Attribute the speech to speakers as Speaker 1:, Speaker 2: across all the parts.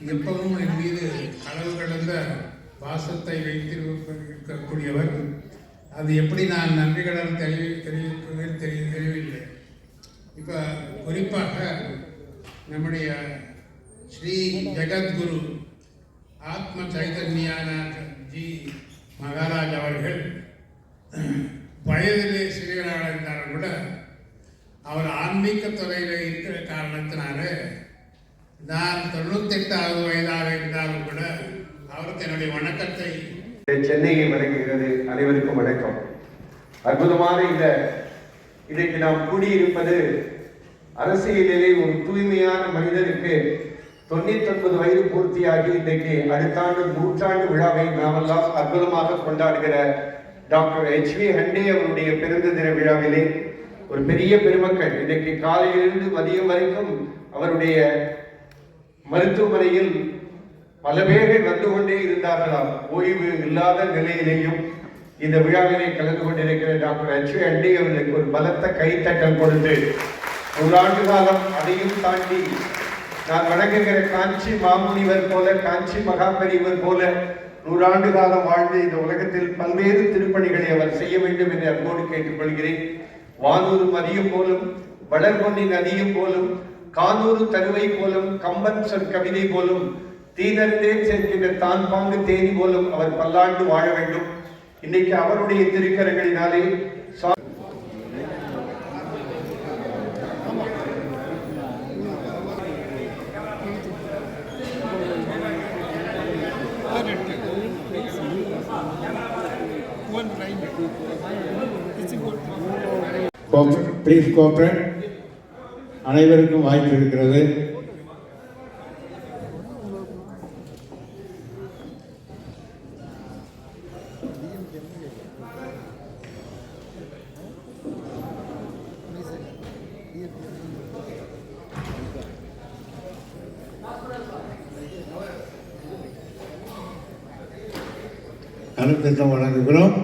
Speaker 1: எப்பவும் என் மீது அளவு கடந்த பாசத்தை வைத்திருக்கக்கூடியவர். அது எப்படி நான் நன்றி கடன் தெரிவிப்பதில் தெரியவில்லை. இப்போ குறிப்பாக நம்முடைய ஸ்ரீ ஜெகத்குரு ஆத்ம சைதன்யானந்த் ஜி மகாராஜ் அவர்கள் வயதிலே சிறியவராக இருந்தாலும் கூட அவர் ஆன்மீக துறையில் இருக்கிற காரணத்தினால நான் 98வது வயதாக இருந்தாலும் கூட அவருக்கு என்னுடைய வணக்கத்தை
Speaker 2: சென்னையை வணங்குகிறது. அனைவருக்கும் வணக்கம். அற்புதமான இன்றைக்கு நாம் கூடியிருப்பது அரசியலிலே ஒரு தூய்மையான மனிதருக்கு 99 வயது பூர்த்தியாகி இன்றைக்கு அடுத்த ஆண்டு 100ஆண்டு விழாவை நாமெல்லாம் அற்புதமாக கொண்டாடுகிற டாக்டர் H.V. ஹண்டே அவருடைய பிறந்த தின விழாவிலே ஒரு பெரிய பெருமக்கள் இன்றைக்கு காலையிலிருந்து மதியம் வரைக்கும் அவருடைய மருத்துவமனையில் பல பேர்கள் வந்து கொண்டே இருந்தார்களாம். ஓய்வு இல்லாத நிலையிலேயும் இந்த விழாவிலே கலந்து கொண்டிருக்கிற டாக்டர் H.V. ஹண்டே அவர்களுக்கு ஒரு பலத்த கைத்தட்டல் கொடுத்து 100 ஆண்டு காலம் அதையும் தாண்டி நான் வணங்குகிற காஞ்சி மாமுனிவர் போல, காஞ்சி மகாபெரிவர் போல 100 ஆண்டு காலம் வாழ்ந்து இந்த உலகத்தில் பல்வேறு திருப்பணிகளை அவர் செய்ய வேண்டும் என்று அன்போடு கேட்டுக்கொள்கிறேன். வானூறு மதியம் போலும், வளர்பொன்னி நதியும் போலும், கானூறு தருவை போலும், கம்பன் சொற் கவிதை போலும், தீனர்ந்தே சேர்க்கின்ற தான் பாங்கு தேனி போலும் அவர் பல்லாண்டு வாழ வேண்டும். இன்னைக்கு அவருடைய திருக்கரங்களினாலே
Speaker 3: ப்ளீஸ் கோஆப்ரேட். அனைவருக்கும் வாய்ப்பு இருக்கிறது. அனுப்பித்தம் வழங்குகிறோம்.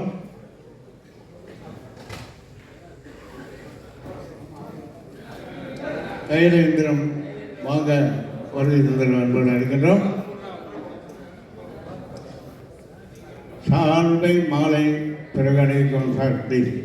Speaker 3: கையிலிந்திரம் வாங்க வருகை தந்தல் அன்போடு அழைக்கின்றோம். சால்வை மாலை பிறகு அணிவிக்கும் சார் ப்ளீஸ்.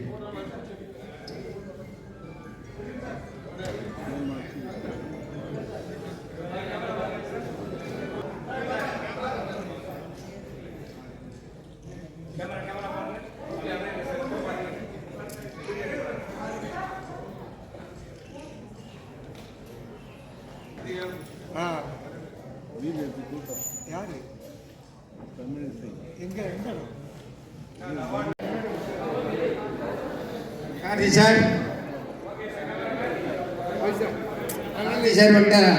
Speaker 1: சார் வந்துட்டாரா?